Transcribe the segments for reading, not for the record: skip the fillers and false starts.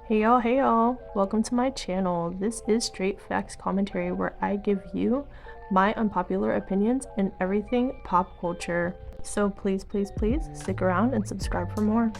Hey y'all, welcome to my channel. This is Straight Facts Commentary where I give you my unpopular opinions in everything pop culture. So please stick around and subscribe for more.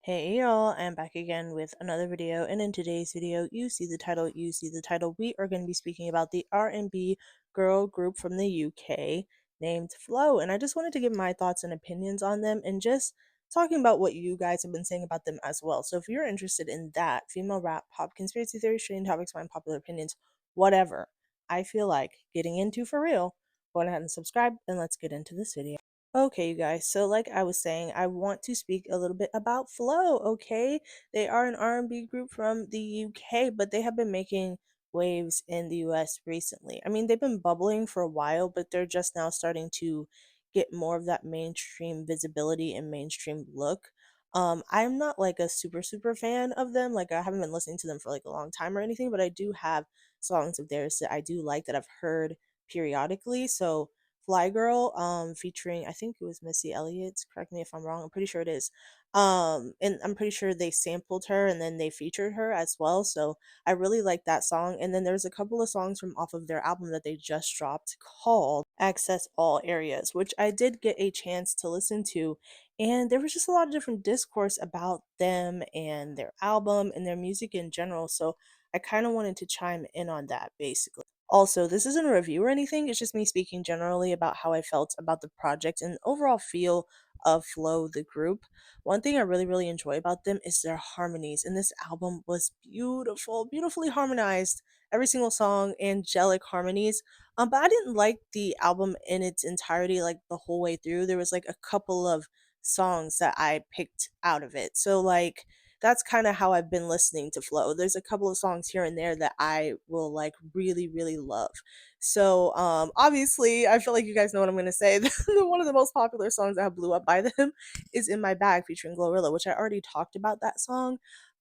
Hey y'all, I'm back again with another video, and in today's video, you see the title, we are going to be speaking about the R&B girl group from the UK named FLO, and I just wanted to give my thoughts and opinions on them and just talking about what you guys have been saying about them as well. So if you're interested in that, female rap, pop, conspiracy theory, trending topics, my unpopular opinions, whatever I feel like getting into for real, go ahead and subscribe and let's get into this video. Okay, you guys, so like I was saying, I want to speak a little bit about FLO, okay? They are an R&B group from the UK, but they have been making waves in the US recently. I mean, they've been bubbling for a while, but they're just now starting to get more of that mainstream visibility and mainstream look. I'm not like a super fan of them. Like I haven't been listening to them for like a long time or anything, but I do have songs of theirs that I do like that I've heard periodically. So Fly Girl, featuring I think it was Missy Elliott. Correct me if I'm wrong. I'm pretty sure it is. And I'm pretty sure they sampled her and then they featured her as well. So I really like that song. And then there's a couple of songs from off of their album that they just dropped called Access All Areas, which I did get a chance to listen to. And there was just a lot of different discourse about them and their album and their music in general. So I kind of wanted to chime in on that basically. Also, this isn't a review or anything, it's just me speaking generally about how I felt about the project and overall feel of FLO, the group. One thing I really enjoy about them is their harmonies, and this album was beautiful, beautifully harmonized. Every single song, angelic harmonies. But I didn't like the album in its entirety, like the whole way through. There was like a couple of songs that I picked out of it. So, like, that's kind of how I've been listening to FLO. There's a couple of songs here and there that I will like really love. So obviously I feel like you guys know what I'm gonna say. One of the most popular songs that have blew up by them is In My Bag featuring Glorilla, which I already talked about that song.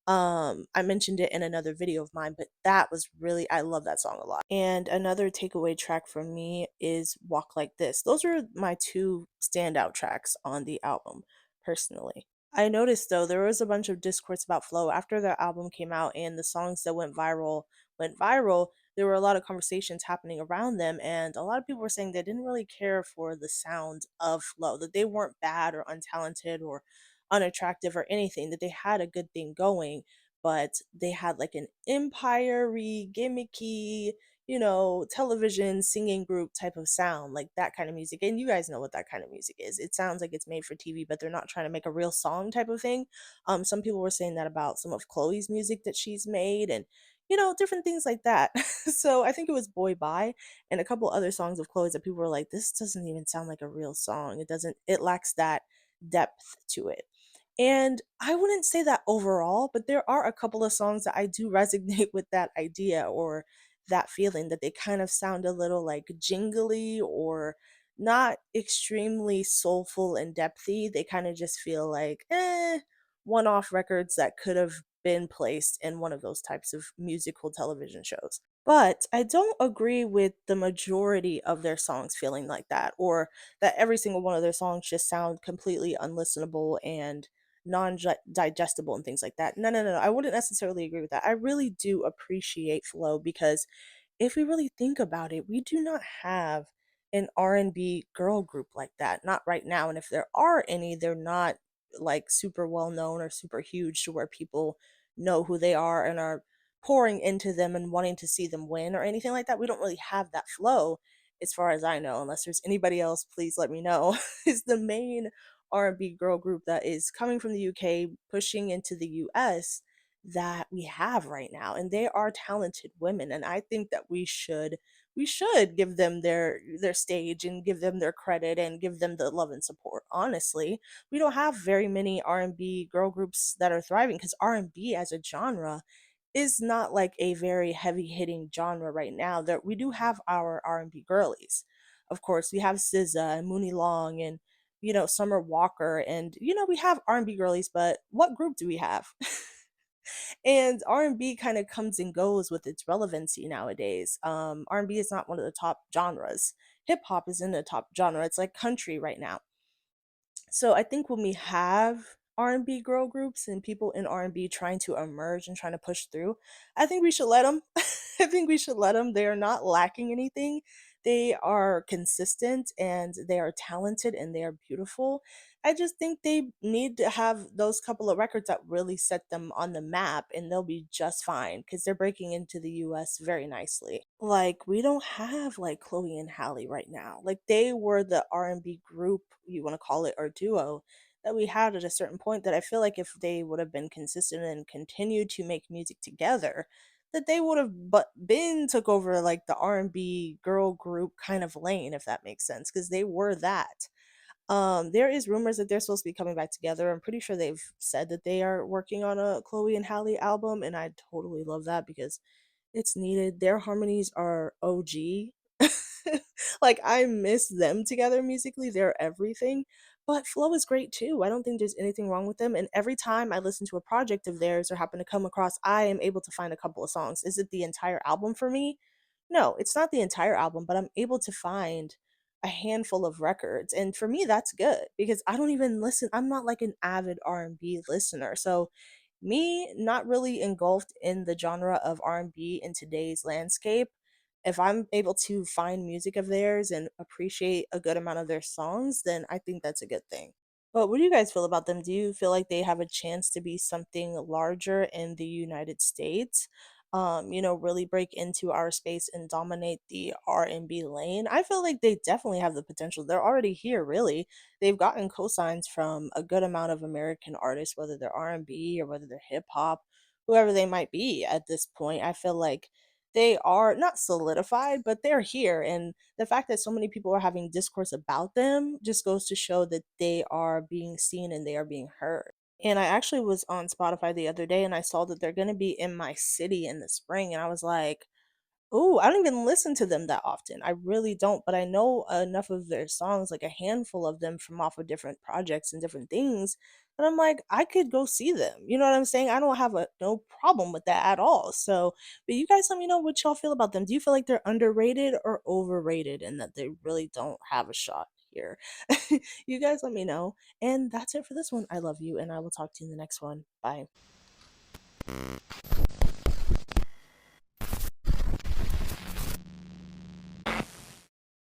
I mentioned it in another video of mine, but that was really I love that song a lot. And another takeaway track from me is Walk Like This. Those are my two standout tracks on the album personally. I noticed though there was a bunch of discourse about FLO after the album came out and the songs that went viral. There were a lot of conversations happening around them, and a lot of people were saying they didn't really care for the sound of FLO, that they weren't bad or untalented or unattractive or anything, that they had a good thing going, but they had like an empire-y, gimmicky, television singing group type of sound, like that kind of music. And you guys know what that kind of music is. It sounds like it's made for TV, but they're not trying to make a real song type of thing. Some people were saying that about some of Chloe's music that she's made and different things like that. So I think it was Boy Bye and a couple other songs of Chloe's that people were like, this doesn't even sound like a real song. It lacks that depth to it. And I wouldn't say that overall, but there are a couple of songs that I do resonate with that idea or that feeling, that they kind of sound a little like jingly or not extremely soulful and depthy. They kind of just feel like one-off records that could have been placed in one of those types of musical television shows. But I don't agree with the majority of their songs feeling like that, or that every single one of their songs just sound completely unlistenable and non-digestible and things like that. No. I wouldn't necessarily agree with that. I really do appreciate FLO because if we really think about it, we do not have an R&B girl group like that. Not right now. And if there are any, they're not like super well known or super huge to where people know who they are and are pouring into them and wanting to see them win or anything like that. We don't really have that flow as far as I know. Unless there's anybody else, please let me know. Is the main R&B girl group that is coming from the UK pushing into the US that we have right now, and they are talented women, and I think that we should give them their stage and give them their credit and give them the love and support. Honestly, we don't have very many R&B girl groups that are thriving because R&B as a genre is not like a very heavy hitting genre right now. That we do have our R&B girlies. Of course, we have SZA and Mooney Long and Summer Walker, and we have R&B girlies, but what group do we have? And R&B kind of comes and goes with its relevancy nowadays. R&B is not one of the top genres hip hop is in the top genre. It's like country right now. So I think when we have R&B girl groups and people in R&B trying to emerge and trying to push through, I think we should let them. I think we should let them. They are not lacking anything. They are consistent and they are talented and they are beautiful. I just think they need to have those couple of records that really set them on the map and they'll be just fine because they're breaking into the US very nicely. Like, we don't have like Chloe and Halle right now. Like, they were the R&B group, you want to call it, or duo that we had at a certain point that I feel like if they would have been consistent and continued to make music together, that they would have but been took over like the R&B girl group kind of lane, if that makes sense, because they were that. There is rumors that they're supposed to be coming back together. I'm pretty sure they've said that they are working on a Chloe and Halle album, and I totally love that because it's needed. Their harmonies are OG. Like, I miss them together musically. They're everything. But Flo is great too. I don't think there's anything wrong with them. And every time I listen to a project of theirs or happen to come across, I am able to find a couple of songs. Is it the entire album for me? No, it's not the entire album, but I'm able to find a handful of records. And for me, that's good because I don't even listen. I'm not like an avid R&B listener. So me not really engulfed in the genre of R&B in today's landscape, if I'm able to find music of theirs and appreciate a good amount of their songs, then I think that's a good thing. But what do you guys feel about them? Do you feel like they have a chance to be something larger in the United States? Really break into our space and dominate the R&B lane. I feel like they definitely have the potential. They're already here, really. They've gotten cosigns from a good amount of American artists, whether they're R&B or whether they're hip hop, whoever they might be at this point. I feel like they are not solidified, but they're here. And the fact that so many people are having discourse about them just goes to show that they are being seen and they are being heard. And I actually was on Spotify the other day and I saw that they're going to be in my city in the spring. And I was like, oh, I don't even listen to them that often. I really don't, but I know enough of their songs, like a handful of them from off of different projects and different things. And I'm like, I could go see them. You know what I'm saying? I don't have no problem with that at all. So, but you guys let me know what y'all feel about them. Do you feel like they're underrated or overrated and that they really don't have a shot here? You guys let me know. And that's it for this one. I love you, and I will talk to you in the next one. Bye.